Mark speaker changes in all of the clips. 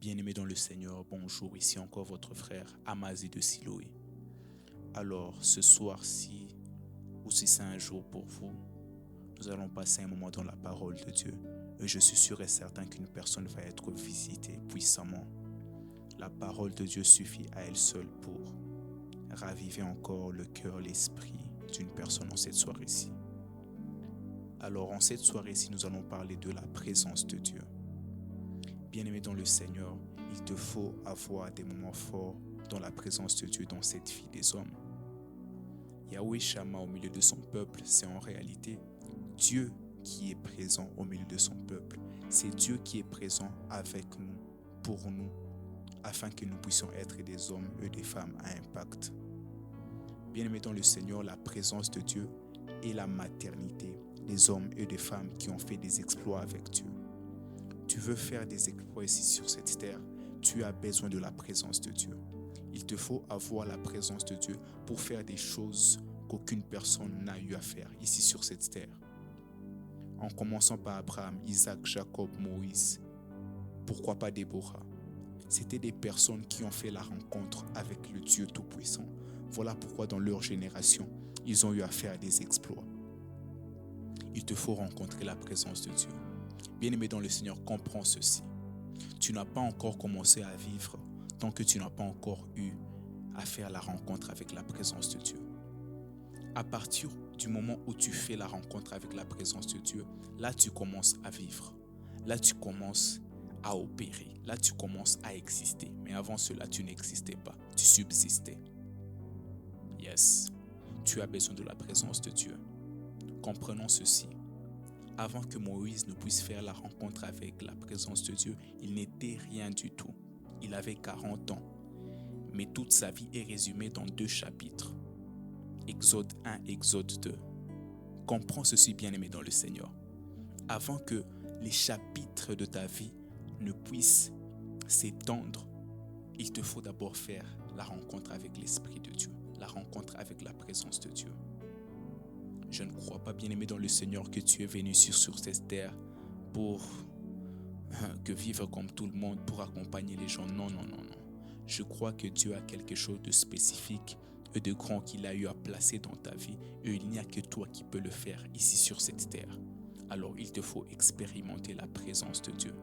Speaker 1: Bien-aimés dans le Seigneur, bonjour, ici encore votre frère Amazi de Siloé. Alors, ce soir-ci, ou si c'est un jour pour vous, nous allons passer un moment dans la parole de Dieu. Et je suis sûr et certain qu'une personne va être visitée puissamment. La parole de Dieu suffit à elle seule pour raviver encore le cœur, l'esprit d'une personne en cette soirée-ci. Alors, en cette soirée-ci, nous allons parler de la présence de Dieu. Bien-aimé dans le Seigneur, il te faut avoir des moments forts dans la présence de Dieu dans cette vie des hommes. Yahweh Shama au milieu de son peuple, c'est en réalité Dieu qui est présent au milieu de son peuple. C'est Dieu qui est présent avec nous, pour nous, afin que nous puissions être des hommes et des femmes à impact. Bien-aimé dans le Seigneur, la présence de Dieu et la maternité des hommes et des femmes qui ont fait des exploits avec Dieu. Tu veux faire des exploits ici sur cette terre, tu as besoin de la présence de Dieu. Il te faut avoir la présence de Dieu pour faire des choses qu'aucune personne n'a eu à faire ici sur cette terre. En commençant par Abraham, Isaac, Jacob, Moïse, pourquoi pas Déborah? C'était des personnes qui ont fait la rencontre avec le Dieu Tout-Puissant. Voilà pourquoi dans leur génération, ils ont eu à faire des exploits. Il te faut rencontrer la présence de Dieu. Bien-aimé dans le Seigneur, comprends ceci. Tu n'as pas encore commencé à vivre tant que tu n'as pas encore eu à faire la rencontre avec la présence de Dieu. À partir du moment où tu fais la rencontre avec la présence de Dieu, là tu commences à vivre. Là tu commences à opérer. Là tu commences à exister. Mais avant cela, tu n'existais pas. Tu subsistais. Yes. Tu as besoin de la présence de Dieu. Comprenons ceci. Avant que Moïse ne puisse faire la rencontre avec la présence de Dieu, il n'était rien du tout. Il avait 40 ans. Mais toute sa vie est résumée dans 2 chapitres. Exode 1, Exode 2. Comprends ceci, bien-aimé dans le Seigneur. Avant que les chapitres de ta vie ne puissent s'étendre, il te faut d'abord faire la rencontre avec l'Esprit de Dieu, la rencontre avec la présence de Dieu. Je ne crois pas, bien-aimé dans le Seigneur, que tu es venu sur cette terre pour que vivre comme tout le monde, pour accompagner les gens. Non. Je crois que Dieu a quelque chose de spécifique et de grand qu'il a eu à placer dans ta vie. Et il n'y a que toi qui peux le faire ici sur cette terre. Alors il te faut expérimenter la présence de Dieu.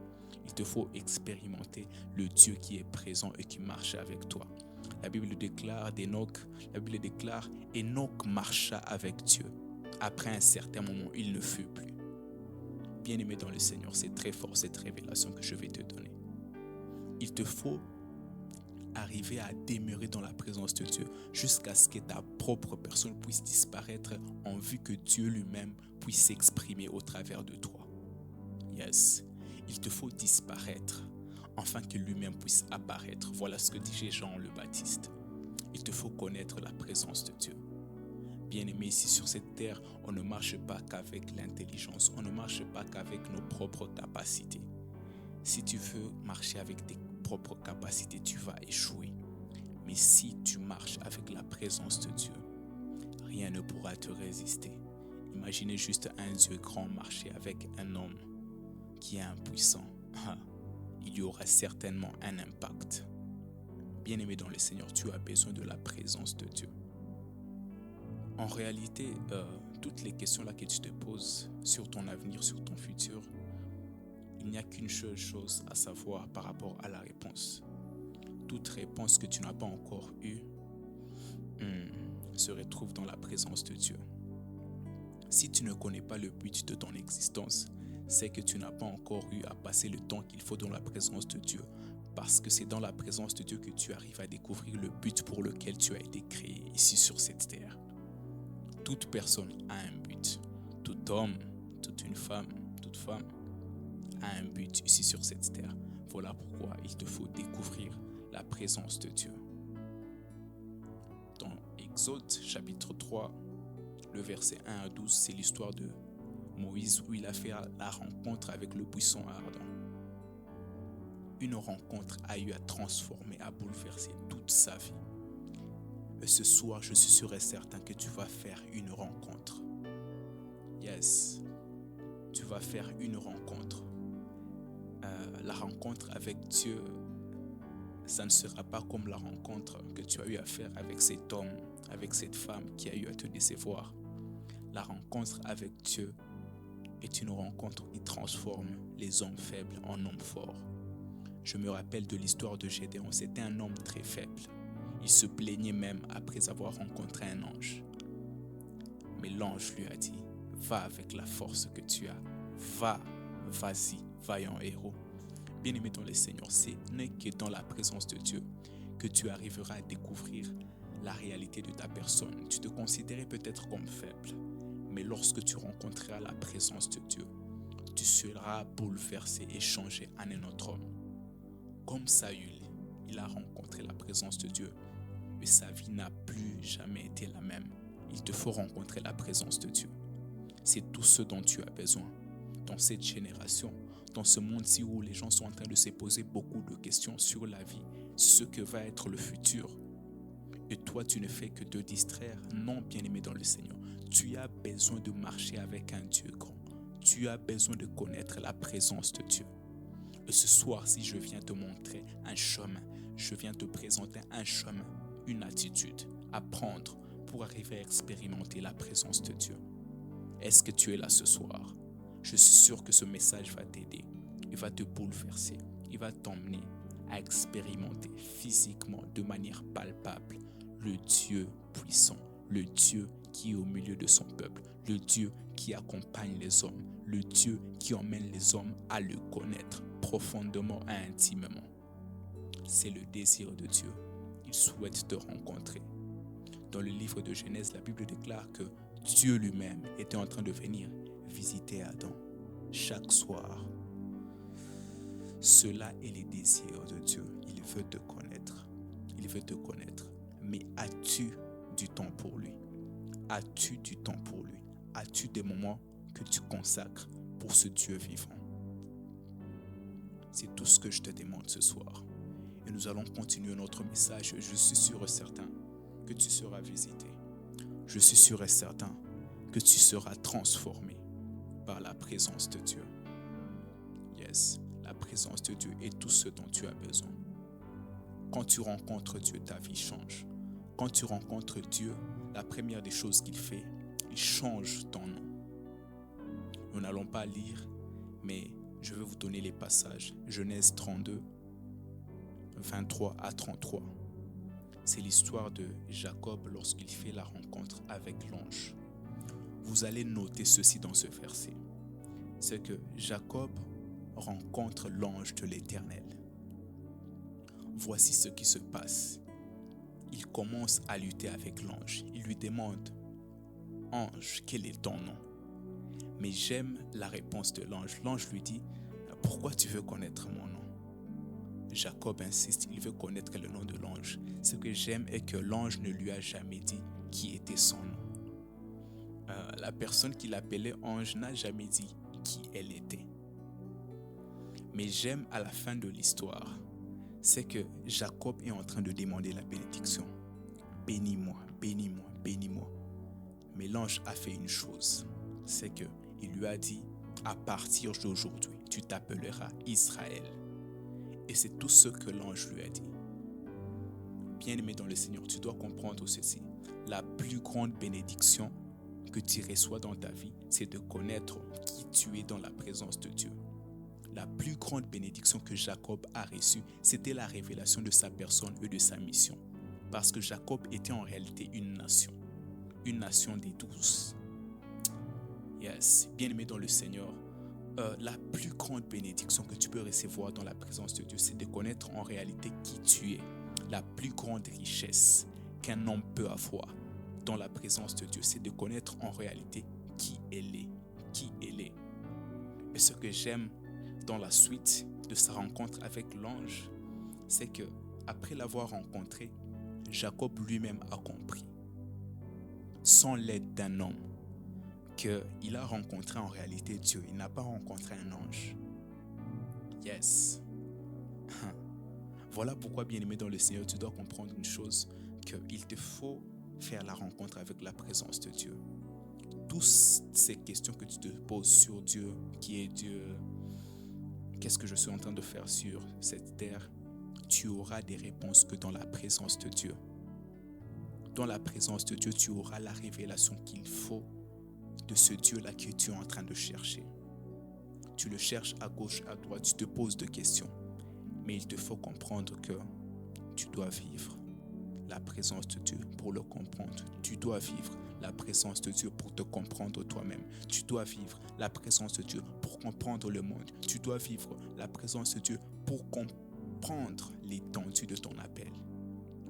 Speaker 1: Il te faut expérimenter le Dieu qui est présent et qui marche avec toi. La Bible déclare Enoch marcha avec Dieu. Après un certain moment, il ne fut plus. Bien-aimé dans le Seigneur, c'est très fort cette révélation que je vais te donner. Il te faut arriver à demeurer dans la présence de Dieu jusqu'à ce que ta propre personne puisse disparaître en vue que Dieu lui-même puisse s'exprimer au travers de toi. Yes, il te faut disparaître afin que lui-même puisse apparaître. Voilà ce que disait Jean le Baptiste. Il te faut connaître la présence de Dieu. Bien-aimés, ici sur cette terre, on ne marche pas qu'avec l'intelligence, on ne marche pas qu'avec nos propres capacités. Si tu veux marcher avec tes propres capacités, tu vas échouer. Mais si tu marches avec la présence de Dieu, rien ne pourra te résister. Imaginez juste un Dieu grand marcher avec un homme qui est impuissant. Il y aura certainement un impact. Bien-aimé dans le Seigneur, tu as besoin de la présence de Dieu. En réalité, toutes les questions là que tu te poses sur ton avenir, sur ton futur, il n'y a qu'une seule chose à savoir par rapport à la réponse. Toute réponse que tu n'as pas encore eue se retrouve dans la présence de Dieu. Si tu ne connais pas le but de ton existence, c'est que tu n'as pas encore eu à passer le temps qu'il faut dans la présence de Dieu. Parce que c'est dans la présence de Dieu que tu arrives à découvrir le but pour lequel tu as été créé ici sur cette terre. Toute personne a un but. Tout homme, toute femme a un but ici sur cette terre. Voilà pourquoi il te faut découvrir la présence de Dieu. Dans Exode chapitre 3, le verset 1 à 12, c'est l'histoire de Moïse où il a fait la rencontre avec le buisson ardent. Une rencontre a eu à transformer, à bouleverser toute sa vie. Et ce soir, je suis sûr et certain que tu vas faire une rencontre. Yes, tu vas faire une rencontre. La rencontre avec Dieu ça ne sera pas comme la rencontre que tu as eu à faire avec cet homme, avec cette femme qui a eu à te décevoir. La rencontre avec Dieu est une rencontre qui transforme les hommes faibles en hommes forts. Je me rappelle de l'histoire de Gédéon. C'était un homme très faible. Il se plaignait même après avoir rencontré un ange. Mais l'ange lui a dit, va avec la force que tu as. Vas-y, vaillant héros. Bien-aimé dans le Seigneur, ce n'est que dans la présence de Dieu que tu arriveras à découvrir la réalité de ta personne. Tu te considérais peut-être comme faible, mais lorsque tu rencontreras la présence de Dieu, tu seras bouleversé et changé en un autre homme. Comme Saül, il a rencontré la présence de Dieu, mais sa vie n'a plus jamais été la même. Il te faut rencontrer la présence de Dieu. C'est tout ce dont tu as besoin. Dans cette génération, dans ce monde-ci où les gens sont en train de se poser beaucoup de questions sur la vie, ce que va être le futur. Et toi, tu ne fais que te distraire. Non, bien-aimé dans le Seigneur. Tu as besoin de marcher avec un Dieu grand. Tu as besoin de connaître la présence de Dieu. Et ce soir, si je viens te montrer un chemin, je viens te présenter un chemin, une attitude à prendre pour arriver à expérimenter la présence de Dieu. Est-ce que tu es là ce soir? Je suis sûr que ce message va t'aider. Il va te bouleverser. Il va t'emmener à expérimenter physiquement, de manière palpable, le Dieu puissant, le Dieu qui est au milieu de son peuple, le Dieu qui accompagne les hommes, le Dieu qui emmène les hommes à le connaître profondément et intimement. C'est le désir de Dieu. Il souhaite te rencontrer. Dans le livre de Genèse, la Bible déclare que Dieu lui-même était en train de venir visiter Adam chaque soir. Cela est le désir de Dieu. Il veut te connaître. Il veut te connaître. Mais as-tu du temps pour lui? As-tu du temps pour lui? As-tu des moments que tu consacres pour ce Dieu vivant? C'est tout ce que je te demande ce soir. Et nous allons continuer notre message. Je suis sûr et certain que tu seras visité. Je suis sûr et certain que tu seras transformé par la présence de Dieu. Yes, la présence de Dieu est tout ce dont tu as besoin. Quand tu rencontres Dieu, ta vie change. Quand tu rencontres Dieu, la première des choses qu'il fait, il change ton nom. Nous n'allons pas lire, mais je vais vous donner les passages. Genèse 32, 23 à 33. C'est l'histoire de Jacob lorsqu'il fait la rencontre avec l'ange. Vous allez noter ceci dans ce verset. C'est que Jacob rencontre l'ange de l'Éternel. Voici ce qui se passe. Il commence à lutter avec l'ange. Il lui demande, « Ange, quel est ton nom ?» Mais j'aime la réponse de l'ange. L'ange lui dit, « Pourquoi tu veux connaître mon nom ?» Jacob insiste, il veut connaître le nom de l'ange. Ce que j'aime est que l'ange ne lui a jamais dit qui était son nom. La personne qui l'appelait ange n'a jamais dit qui elle était. Mais j'aime à la fin de l'histoire, c'est que Jacob est en train de demander la bénédiction. Bénis-moi, bénis-moi, bénis-moi. Mais l'ange a fait une chose, c'est qu'il lui a dit, à partir d'aujourd'hui, tu t'appelleras Israël. Et c'est tout ce que l'ange lui a dit. Bien-aimé dans le Seigneur, tu dois comprendre ceci. La plus grande bénédiction que tu reçois dans ta vie, c'est de connaître qui tu es dans la présence de Dieu. La plus grande bénédiction que Jacob a reçue, c'était la révélation de sa personne et de sa mission. Parce que Jacob était en réalité une nation des 12. Yes, bien-aimé dans le Seigneur, la plus grande bénédiction que tu peux recevoir dans la présence de Dieu, c'est de connaître en réalité qui tu es. La plus grande richesse qu'un homme peut avoir dans la présence de Dieu, c'est de connaître en réalité qui elle est. Qui elle est. Et ce que j'aime dans la suite de sa rencontre avec l'ange, c'est que après l'avoir rencontré, Jacob lui-même a compris, sans l'aide d'un homme, qu'il a rencontré en réalité Dieu. Il n'a pas rencontré un ange. Yes. Voilà pourquoi, bien-aimé dans le Seigneur, tu dois comprendre une chose, qu'il te faut faire la rencontre avec la présence de Dieu. Toutes ces questions que tu te poses sur Dieu, qui est Dieu, qu'est-ce que je suis en train de faire sur cette terre, tu auras des réponses que dans la présence de Dieu. Dans la présence de Dieu, tu auras la révélation qu'il faut de ce Dieu-là que tu es en train de chercher. Tu le cherches à gauche, à droite, tu te poses des questions. Mais il te faut comprendre que tu dois vivre la présence de Dieu pour le comprendre. Tu dois vivre la présence de Dieu pour te comprendre toi-même. Tu dois vivre la présence de Dieu pour comprendre le monde. Tu dois vivre la présence de Dieu pour comprendre l'étendue de ton appel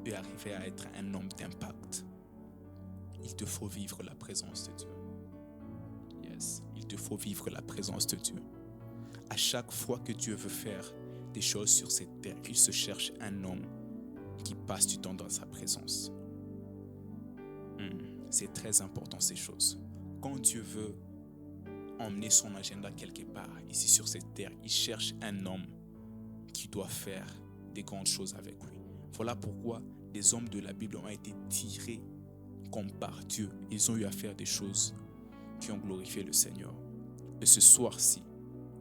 Speaker 1: et arriver à être un homme d'impact. Il te faut vivre la présence de Dieu. Yes, il te faut vivre la présence de Dieu. À chaque fois que Dieu veut faire des choses sur cette terre, il se cherche un homme qui passe du temps dans sa présence. C'est très important ces choses. Quand Dieu veut emmener son agenda quelque part, ici sur cette terre, il cherche un homme qui doit faire des grandes choses avec lui. Voilà pourquoi les hommes de la Bible ont été tirés comme par Dieu. Ils ont eu à faire des choses qui ont glorifié le Seigneur. Et ce soir-ci,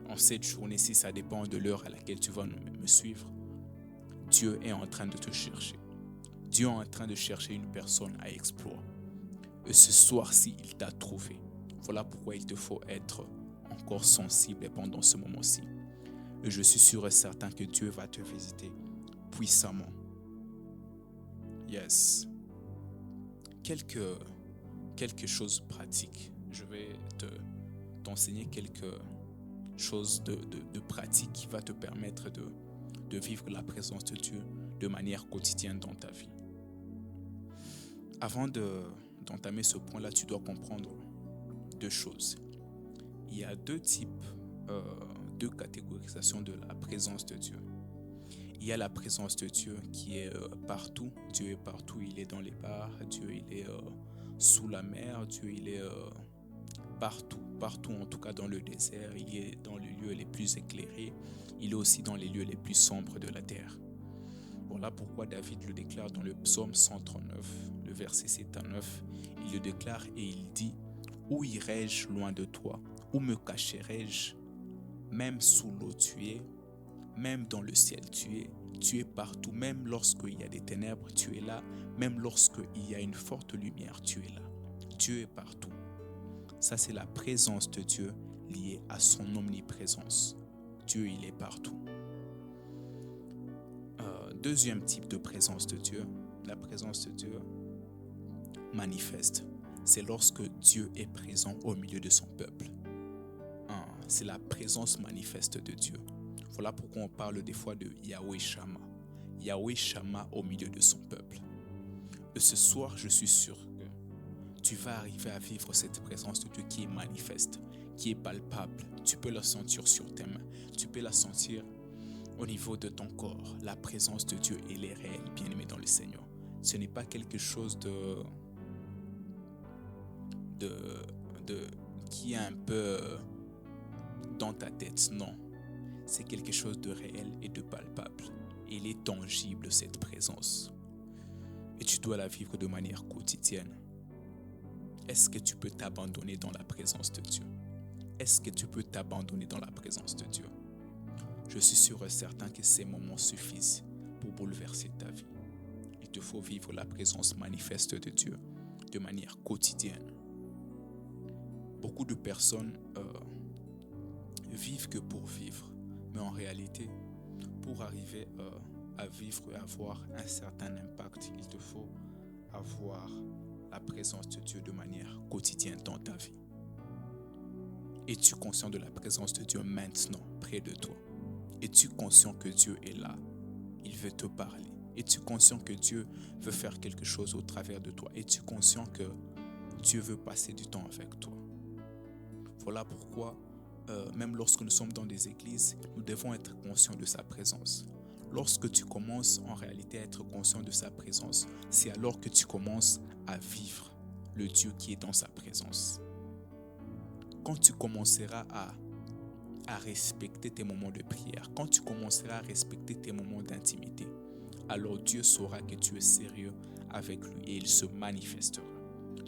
Speaker 1: en cette journée-ci, ça dépend de l'heure à laquelle tu vas me suivre, Dieu est en train de te chercher. Dieu est en train de chercher une personne à explorer. Et ce soir-ci, il t'a trouvé. Voilà pourquoi il te faut être encore sensible pendant ce moment-ci. Et je suis sûr et certain que Dieu va te visiter puissamment. Yes. Quelque chose de pratique. Je vais t'enseigner quelque chose de pratique qui va te permettre de vivre la présence de Dieu de manière quotidienne dans ta vie. Avant d'entamer ce point-là, tu dois comprendre deux choses. Il y a deux types, deux catégorisations de la présence de Dieu. Il y a la présence de Dieu qui est partout. Dieu est partout, il est dans les bars, Dieu il est sous la mer, Dieu il est partout en tout cas dans le désert, il est dans les lieux les plus éclairés, il est aussi dans les lieux les plus sombres de la terre. Voilà pourquoi David le déclare dans le psaume 139, le verset 7 à 9, il le déclare et il dit « Où irai-je loin de toi? Où me cacherai-je? Même sous l'eau tu es, même dans le ciel tu es partout, même lorsqu'il y a des ténèbres, tu es là, même lorsqu'il y a une forte lumière, tu es là. Dieu est partout. » Ça, c'est la présence de Dieu liée à son omniprésence. Dieu, il est partout. Deuxième type de présence de Dieu, la présence de Dieu manifeste. C'est lorsque Dieu est présent au milieu de son peuple. C'est la présence manifeste de Dieu. Voilà pourquoi on parle des fois de Yahweh Shammah. Yahweh Shammah au milieu de son peuple. Et ce soir, je suis sûr que tu vas arriver à vivre cette présence de Dieu qui est manifeste, qui est palpable. Tu peux la sentir sur tes mains. Tu peux la sentir au niveau de ton corps. La présence de Dieu, elle est réelle, bien-aimé dans le Seigneur. Ce n'est pas quelque chose qui est un peu dans ta tête, non. C'est quelque chose de réel et de palpable. Il est tangible, cette présence. Et tu dois la vivre de manière quotidienne. Est-ce que tu peux t'abandonner dans la présence de Dieu? Est-ce que tu peux t'abandonner dans la présence de Dieu? Je suis sûr et certain que ces moments suffisent pour bouleverser ta vie. Il te faut vivre la présence manifeste de Dieu de manière quotidienne. Beaucoup de personnes vivent que pour vivre. Mais en réalité, pour arriver à vivre et avoir un certain impact, il te faut avoir la présence de Dieu de manière quotidienne dans ta vie. Es-tu conscient de la présence de Dieu maintenant, près de toi? Es-tu conscient que Dieu est là? Il veut te parler. Es-tu conscient que Dieu veut faire quelque chose au travers de toi? Es-tu conscient que Dieu veut passer du temps avec toi? Voilà pourquoi même lorsque nous sommes dans des églises, nous devons être conscients de sa présence. Lorsque tu commences en réalité à être conscient de sa présence, c'est alors que tu commences à vivre le Dieu qui est dans sa présence. Quand tu commenceras à respecter tes moments de prière, quand tu commenceras à respecter tes moments d'intimité, alors Dieu saura que tu es sérieux avec lui et il se manifestera.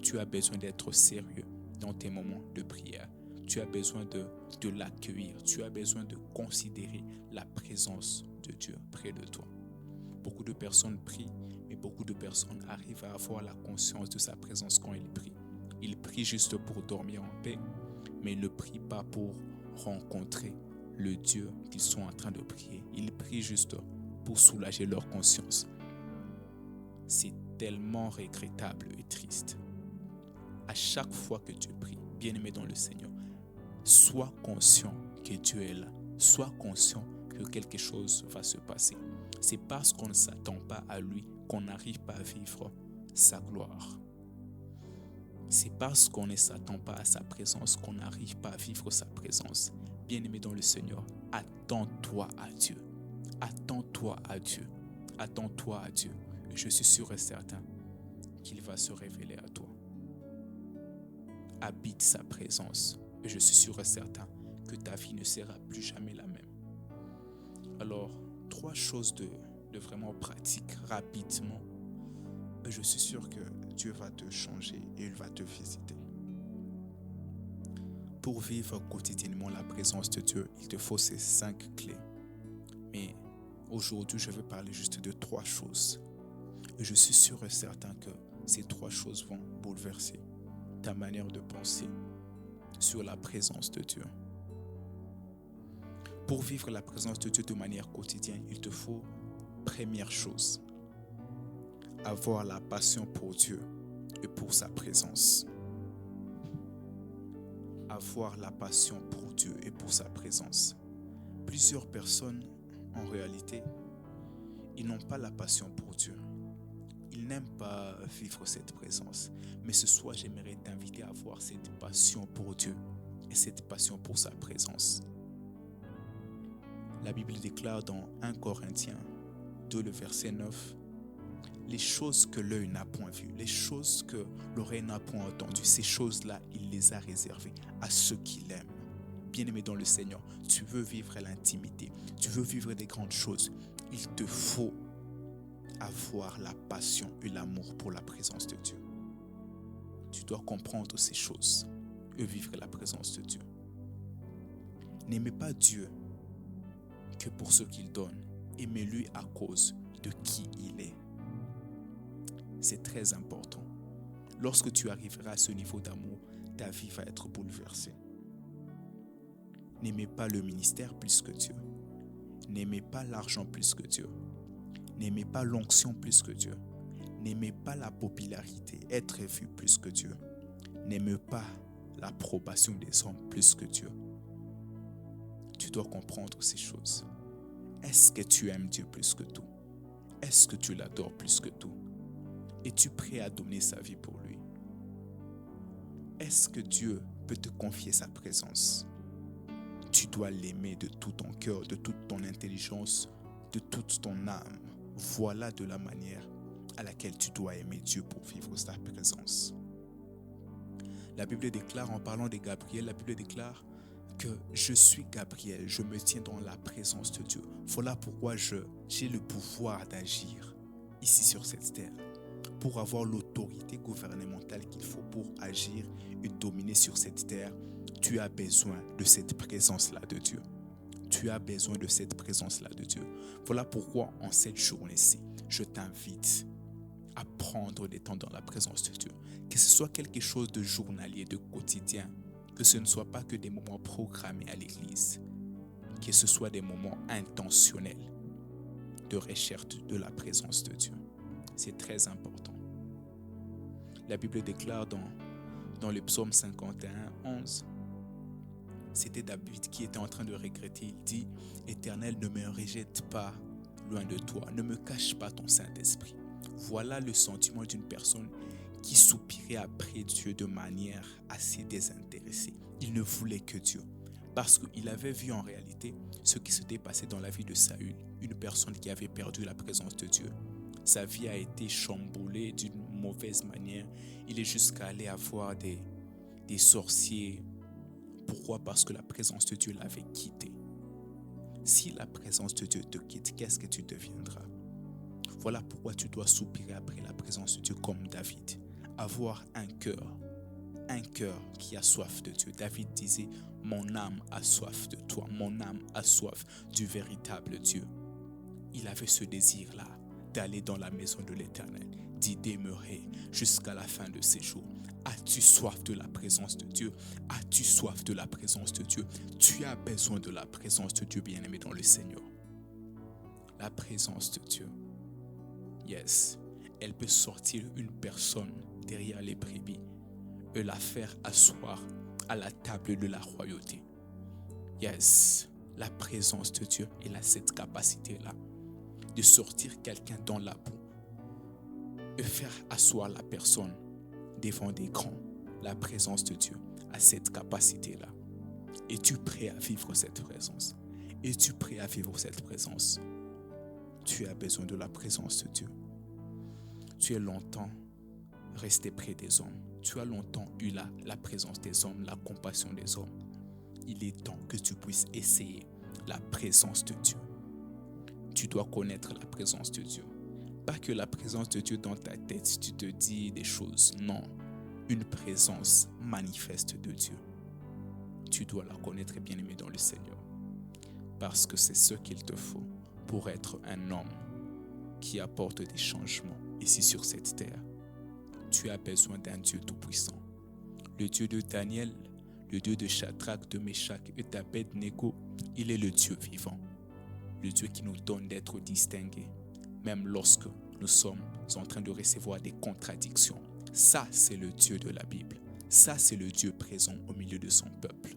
Speaker 1: Tu as besoin d'être sérieux dans tes moments de prière. Tu as besoin de l'accueillir. Tu as besoin de considérer la présence de Dieu près de toi. Beaucoup de personnes prient, mais beaucoup de personnes arrivent à avoir la conscience de sa présence quand ils prient. Ils prient juste pour dormir en paix, mais ils ne prient pas pour rencontrer le Dieu qu'ils sont en train de prier. Ils prient juste pour soulager leur conscience. C'est tellement regrettable et triste. À chaque fois que tu pries, bien-aimé dans le Seigneur, sois conscient que Dieu est là. Sois conscient que quelque chose va se passer. C'est parce qu'on ne s'attend pas à lui qu'on n'arrive pas à vivre sa gloire. C'est parce qu'on ne s'attend pas à sa présence qu'on n'arrive pas à vivre sa présence. Bien-aimé dans le Seigneur, attends-toi à Dieu. Attends-toi à Dieu. Attends-toi à Dieu. Je suis sûr et certain qu'il va se révéler à toi. Habite sa présence. Et je suis sûr et certain que ta vie ne sera plus jamais la même. Alors, 3 choses de vraiment pratiques rapidement. Et je suis sûr que Dieu va te changer et il va te visiter. Pour vivre quotidiennement la présence de Dieu, il te faut ces 5 clés. Mais aujourd'hui, je vais parler juste de 3 choses. Et je suis sûr et certain que ces 3 choses vont bouleverser ta manière de penser sur la présence de Dieu. Pour vivre la présence de Dieu de manière quotidienne, il te faut, première chose, avoir la passion pour Dieu et pour sa présence. Avoir la passion pour Dieu et pour sa présence. Plusieurs personnes, en réalité, ils n'ont pas la passion pour Dieu. Ils n'aiment pas vivre cette présence. Mais ce soir, j'aimerais t'inviter à avoir cette passion pour Dieu et cette passion pour sa présence. La Bible déclare dans 1 Corinthiens 2, le verset 9, « Les choses que l'œil n'a point vues, les choses que l'oreille n'a point entendues, ces choses-là, il les a réservées à ceux qui l'aiment. » Bien-aimé dans le Seigneur, tu veux vivre l'intimité, tu veux vivre des grandes choses. Il te faut avoir la passion et l'amour pour la présence de Dieu. Tu dois comprendre ces choses et vivre la présence de Dieu. N'aimez pas Dieu que pour ce qu'il donne. Aimez-lui à cause de qui il est. C'est très important. Lorsque tu arriveras à ce niveau d'amour, ta vie va être bouleversée. N'aimez pas le ministère plus que Dieu. N'aimez pas l'argent plus que Dieu. N'aimez pas l'onction plus que Dieu. N'aimez pas la popularité, être vu plus que Dieu. N'aimez pas l'approbation des hommes plus que Dieu. Tu dois comprendre ces choses. Est-ce que tu aimes Dieu plus que tout? Est-ce que tu l'adores plus que tout? Es-tu prêt à donner sa vie pour lui? Est-ce que Dieu peut te confier sa présence? Tu dois l'aimer de tout ton cœur, de toute ton intelligence, de toute ton âme. Voilà de la manière à laquelle tu dois aimer Dieu pour vivre sa présence. La Bible déclare, en parlant de Gabriel, la Bible déclare que je suis Gabriel, je me tiens dans la présence de Dieu. Voilà pourquoi j'ai le pouvoir d'agir ici sur cette terre, pour avoir l'autorité gouvernementale qu'il faut pour agir et dominer sur cette terre. Tu as besoin de cette présence-là de Dieu. Tu as besoin de cette présence-là de Dieu. Voilà pourquoi en cette journée-ci, je t'invite à prendre des temps dans la présence de Dieu. Que ce soit quelque chose de journalier, de quotidien, que ce ne soit pas que des moments programmés à l'église, que ce soit des moments intentionnels de recherche de la présence de Dieu. C'est très important. La Bible déclare dans le psaume 51, 11, c'était David qui était en train de regretter. Il dit, « Éternel, ne me rejette pas loin de toi, ne me cache pas ton Saint-Esprit. » Voilà le sentiment d'une personne qui soupirait après Dieu de manière assez désintéressée. Il ne voulait que Dieu. Parce qu'il avait vu en réalité ce qui s'était passé dans la vie de Saül, une personne qui avait perdu la présence de Dieu. Sa vie a été chamboulée d'une mauvaise manière. Il est jusqu'à aller avoir des sorciers. Pourquoi? Parce que la présence de Dieu l'avait quitté. Si la présence de Dieu te quitte, qu'est-ce que tu deviendras? Voilà pourquoi tu dois soupirer après la présence de Dieu comme David. Avoir un cœur qui a soif de Dieu. David disait, « Mon âme a soif de toi, mon âme a soif du véritable Dieu. » Il avait ce désir-là d'aller dans la maison de l'Éternel, d'y demeurer jusqu'à la fin de ses jours. As-tu soif de la présence de Dieu? As-tu soif de la présence de Dieu? Tu as besoin de la présence de Dieu, bien-aimé dans le Seigneur. La présence de Dieu. Yes. Elle peut sortir une personne derrière les brebis et la faire asseoir à la table de la royauté. Yes. La présence de Dieu, elle a cette capacité-là de sortir quelqu'un dans la boue et faire asseoir la personne devant des grands. La présence de Dieu a cette capacité-là. Es-tu prêt à vivre cette présence? Es-tu prêt à vivre cette présence? Tu as besoin de la présence de Dieu. Tu es longtemps resté près des hommes. Tu as longtemps eu la présence des hommes, la compassion des hommes. Il est temps que tu puisses essayer la présence de Dieu. Tu dois connaître la présence de Dieu. Pas que la présence de Dieu dans ta tête, tu te dis des choses. Non, une présence manifeste de Dieu. Tu dois la connaître, bien-aimé dans le Seigneur. Parce que c'est ce qu'il te faut pour être un homme qui apporte des changements ici sur cette terre. Tu as besoin d'un Dieu tout-puissant. Le Dieu de Daniel, le Dieu de Shadrach, de Meshach et d'Abed-Nego, il est le Dieu vivant. Le Dieu qui nous donne d'être distingués, même lorsque nous sommes en train de recevoir des contradictions. Ça, c'est le Dieu de la Bible. Ça, c'est le Dieu présent au milieu de son peuple.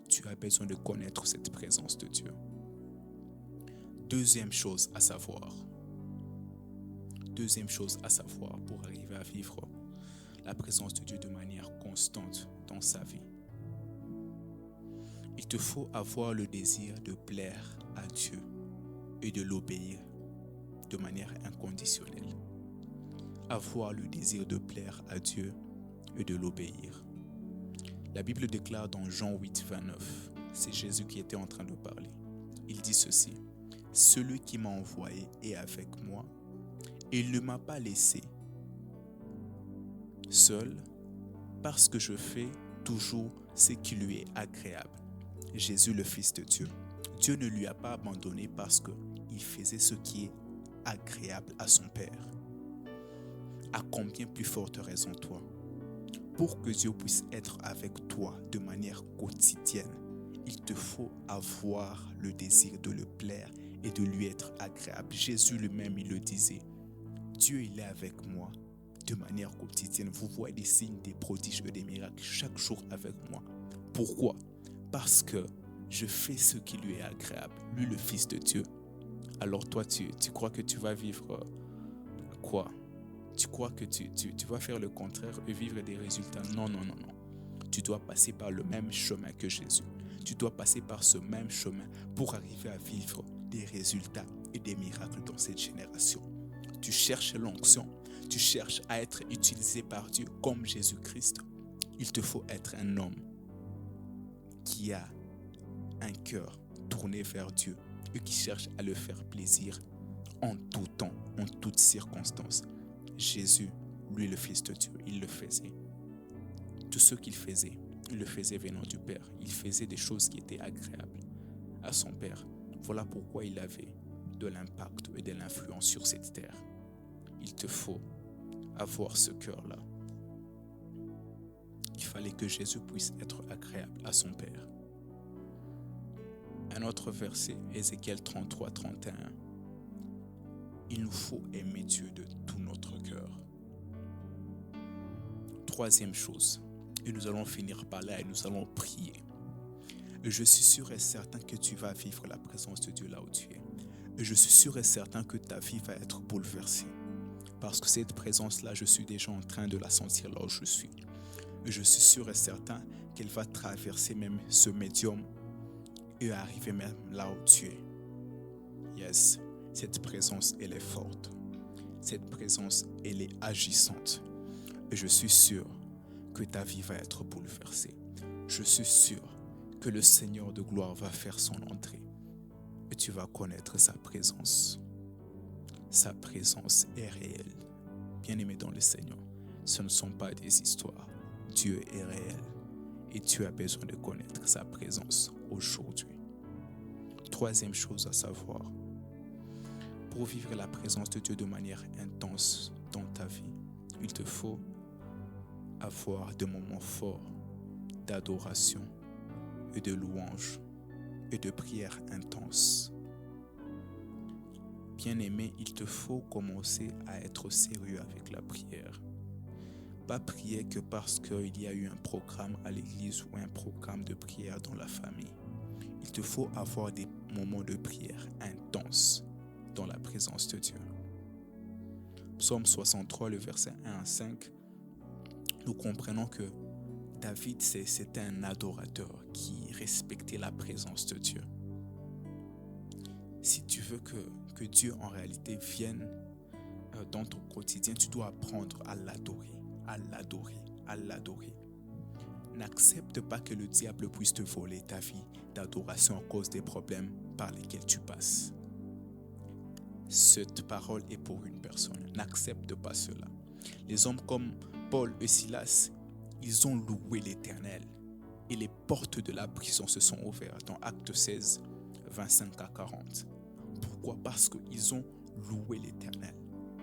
Speaker 1: Tu as besoin de connaître cette présence de Dieu. Deuxième chose à savoir pour arriver à vivre la présence de Dieu de manière constante dans sa vie. Il te faut avoir le désir de plaire à Dieu et de l'obéir de manière inconditionnelle. Avoir le désir de plaire à Dieu et de l'obéir. La Bible déclare dans Jean 8, 29, c'est Jésus qui était en train de parler. Il dit ceci: « Celui qui m'a envoyé est avec moi et il ne m'a pas laissé seul parce que je fais toujours ce qui lui est agréable. » Jésus, le Fils de Dieu. Dieu ne lui a pas abandonné parce qu'il faisait ce qui est agréable à son Père. À combien plus forte raison toi? Pour que Dieu puisse être avec toi de manière quotidienne, il te faut avoir le désir de le plaire et de lui être agréable. Jésus lui-même, il le disait. Dieu, il est avec moi de manière quotidienne. Vous voyez des signes, des prodiges et des miracles chaque jour avec moi. Pourquoi? Parce que je fais ce qui lui est agréable. Lui, le Fils de Dieu. Alors toi, tu crois que tu vas vivre quoi? Tu crois que tu vas faire le contraire et vivre des résultats? Non. Tu dois passer par le même chemin que Jésus. Tu dois passer par ce même chemin pour arriver à vivre des résultats et des miracles dans cette génération. Tu cherches l'onction, tu cherches à être utilisé par Dieu comme Jésus-Christ. Il te faut être un homme qui a un cœur tourné vers Dieu et qui cherche à le faire plaisir en tout temps, en toutes circonstances. Jésus, lui le Fils de Dieu, il le faisait. Tout ce qu'il faisait, il le faisait venant du Père. Il faisait des choses qui étaient agréables à son Père. Voilà pourquoi il avait de l'impact et de l'influence sur cette terre. Il te faut avoir ce cœur-là. Il fallait que Jésus puisse être agréable à son Père. Un autre verset, Ézéchiel 33, 31. Il nous faut aimer Dieu de tout notre cœur. Troisième chose, et nous allons finir par là et nous allons prier. Et je suis sûr et certain que tu vas vivre la présence de Dieu là où tu es. Et je suis sûr et certain que ta vie va être bouleversée. Parce que cette présence-là, je suis déjà en train de la sentir là où je suis. Et je suis sûr et certain qu'elle va traverser même ce médium et arriver même là où tu es. Yes, cette présence, elle est forte. Cette présence, elle est agissante. Et je suis sûr que ta vie va être bouleversée. Je suis sûr que le Seigneur de gloire va faire son entrée. Et tu vas connaître sa présence. Sa présence est réelle. Bien-aimé dans le Seigneur, ce ne sont pas des histoires. Dieu est réel. Et tu as besoin de connaître sa présence aujourd'hui. Troisième chose à savoir. Pour vivre la présence de Dieu de manière intense dans ta vie, il te faut avoir des moments forts d'adoration et de louange et de prière intense. Bien-aimé, il te faut commencer à être sérieux avec la prière. Pas prier que parce qu'il y a eu un programme à l'église ou un programme de prière dans la famille. Il te faut avoir des moments de prière intenses dans la présence de Dieu. Psaume 63, le verset 1 à 5, nous comprenons que David, c'était un adorateur qui respectait la présence de Dieu. Si tu veux que Dieu en réalité vienne dans ton quotidien, tu dois apprendre à l'adorer, à l'adorer, à l'adorer. N'accepte pas que le diable puisse te voler ta vie d'adoration à cause des problèmes par lesquels tu passes. Cette parole est pour une personne. N'accepte pas cela. Les hommes comme Paul et Silas, ils ont loué l'Éternel et les portes de la prison se sont ouvertes dans Actes 16, 25 à 40. Pourquoi? Parce qu'ils ont loué l'Éternel.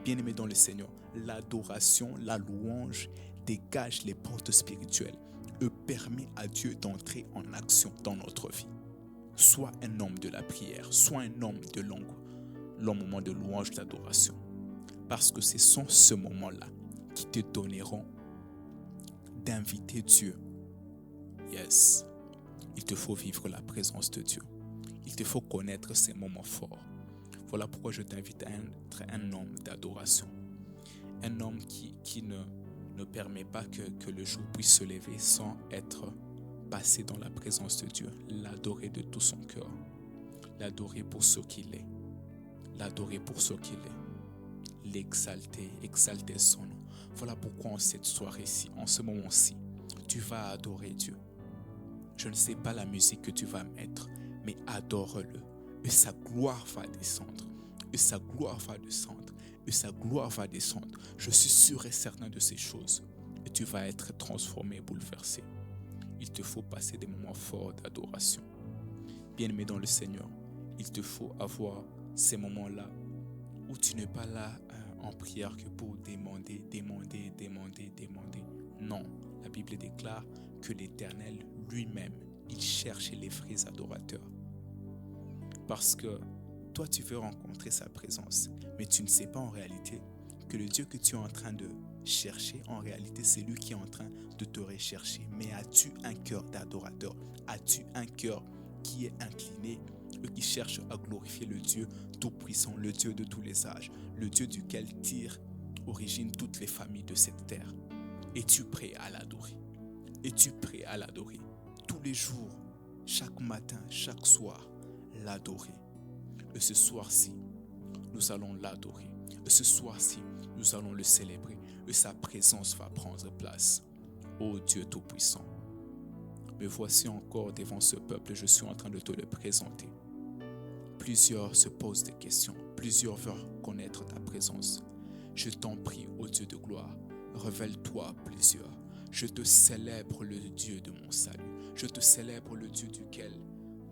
Speaker 1: Bien-aimé dans le Seigneur, l'adoration, la louange dégage les portes spirituelles et permet à Dieu d'entrer en action dans notre vie. Sois un homme de la prière, sois un homme de longs moments de louange, d'adoration. Parce que ce sont ce moment-là qui te donneront d'inviter Dieu. Yes, il te faut vivre la présence de Dieu. Il te faut connaître ces moments forts. Voilà pourquoi je t'invite à être un homme d'adoration. Un homme qui ne permet pas que le jour puisse se lever sans être passé dans la présence de Dieu. L'adorer de tout son cœur. L'adorer pour ce qu'il est. L'adorer pour ce qu'il est. L'exalter, exalter son nom. Voilà pourquoi en cette soirée-ci, en ce moment-ci, tu vas adorer Dieu. Je ne sais pas la musique que tu vas mettre, mais adore-le. Et sa gloire va descendre. Et sa gloire va descendre. Et sa gloire va descendre. Je suis sûr et certain de ces choses. Et tu vas être transformé, bouleversé. Il te faut passer des moments forts d'adoration. Bien-aimé dans le Seigneur, il te faut avoir ces moments-là où tu n'es pas là en prière que pour demander. Non, la Bible déclare que l'Éternel lui-même, il cherche les vrais adorateurs. Parce que toi, tu veux rencontrer sa présence, mais tu ne sais pas en réalité que le Dieu que tu es en train de chercher, en réalité, c'est lui qui est en train de te rechercher. Mais as-tu un cœur d'adorateur? As-tu un cœur qui est incliné et qui cherche à glorifier le Dieu tout-puissant, le Dieu de tous les âges, le Dieu duquel tirent origine toutes les familles de cette terre? Es-tu prêt à l'adorer? Es-tu prêt à l'adorer? Tous les jours, chaque matin, chaque soir, l'adorer. Et ce soir-ci, nous allons l'adorer. Et ce soir-ci, nous allons le célébrer. Et sa présence va prendre place. Ô Dieu Tout-Puissant, me voici encore devant ce peuple, je suis en train de te le présenter. Plusieurs se posent des questions. Plusieurs veulent connaître ta présence. Je t'en prie, ô Dieu de gloire, révèle-toi plusieurs. Je te célèbre le Dieu de mon salut. Je te célèbre le Dieu duquel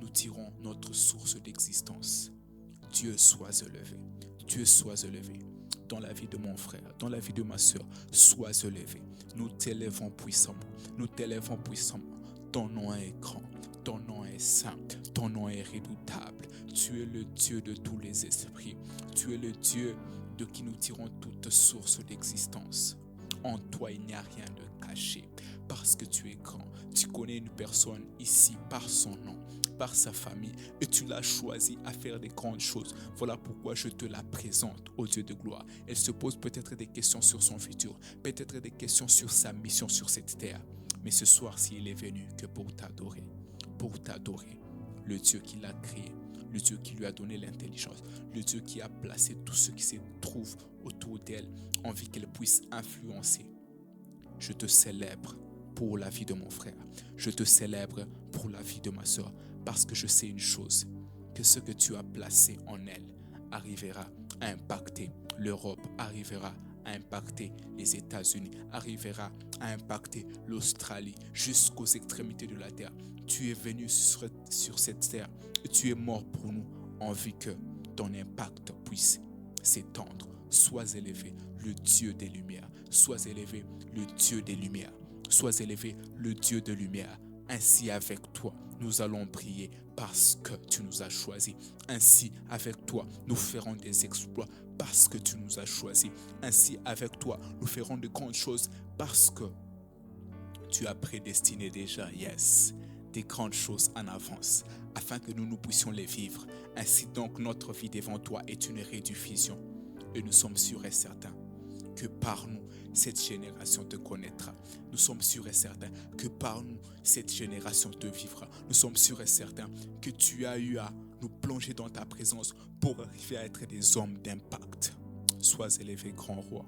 Speaker 1: nous tirons notre source d'existence. Dieu soit élevé. Dieu soit élevé. Dans la vie de mon frère, dans la vie de ma soeur, sois élevé. Nous t'élèvons puissamment. Nous t'élèvons puissamment. Ton nom est grand. Ton nom est saint. Ton nom est redoutable. Tu es le Dieu de tous les esprits. Tu es le Dieu de qui nous tirons toute source d'existence. En toi, il n'y a rien de caché. Parce que tu es grand. Tu connais une personne ici par son nom, par sa famille, et tu l'as choisi à faire des grandes choses. Voilà pourquoi je te la présente, ô Dieu de gloire. Elle se pose peut-être des questions sur son futur, peut-être des questions sur sa mission sur cette terre. Mais ce soir-ci, il est venu que pour t'adorer, le Dieu qui l'a créé, le Dieu qui lui a donné l'intelligence, le Dieu qui a placé tout ce qui se trouve autour d'elle, envie qu'elle puisse influencer. Je te célèbre pour la vie de mon frère. Je te célèbre pour la vie de ma soeur. Parce que je sais une chose, que ce que tu as placé en elle arrivera à impacter l'Europe, arrivera à impacter les États-Unis, arrivera à impacter l'Australie, jusqu'aux extrémités de la terre. Tu es venu sur cette terre et tu es mort pour nous, envie que ton impact puisse s'étendre. Sois élevé, le Dieu des lumières. Sois élevé, le Dieu des lumières. Sois élevé, le Dieu de lumière. Ainsi avec toi, nous allons prier parce que tu nous as choisis. Ainsi avec toi, nous ferons des exploits parce que tu nous as choisis. Ainsi avec toi, nous ferons de grandes choses parce que tu as prédestiné déjà, yes, des grandes choses en avance, afin que nous puissions les vivre. Ainsi donc, notre vie devant toi est une rediffusion. Et nous sommes sûrs et certains que par nous, cette génération te connaîtra. Nous sommes sûrs et certains que par nous, cette génération te vivra. Nous sommes sûrs et certains que tu as eu à nous plonger dans ta présence pour arriver à être des hommes d'impact. Sois élevé, grand roi.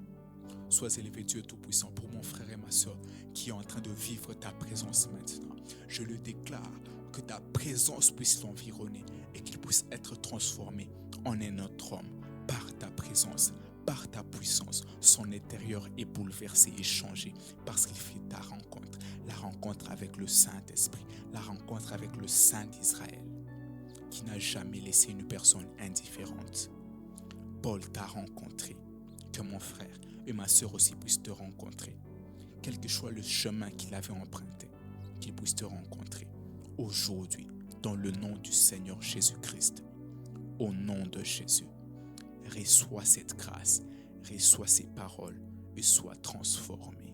Speaker 1: Sois élevé, Dieu Tout-Puissant, pour mon frère et ma soeur qui est en train de vivre ta présence maintenant. Je le déclare, que ta présence puisse l'environner et qu'il puisse être transformé en un autre homme par ta présence, par ta puissance. Son intérieur est bouleversé et changé parce qu'il fait ta rencontre. La rencontre avec le Saint-Esprit, la rencontre avec le Saint d'Israël, qui n'a jamais laissé une personne indifférente. Paul t'a rencontré. Que mon frère et ma sœur aussi puissent te rencontrer. Quel que soit le chemin qu'il avait emprunté, qu'ils puissent te rencontrer aujourd'hui, dans le nom du Seigneur Jésus-Christ. Au nom de Jésus, reçois cette grâce, reçois ces paroles et sois transformé.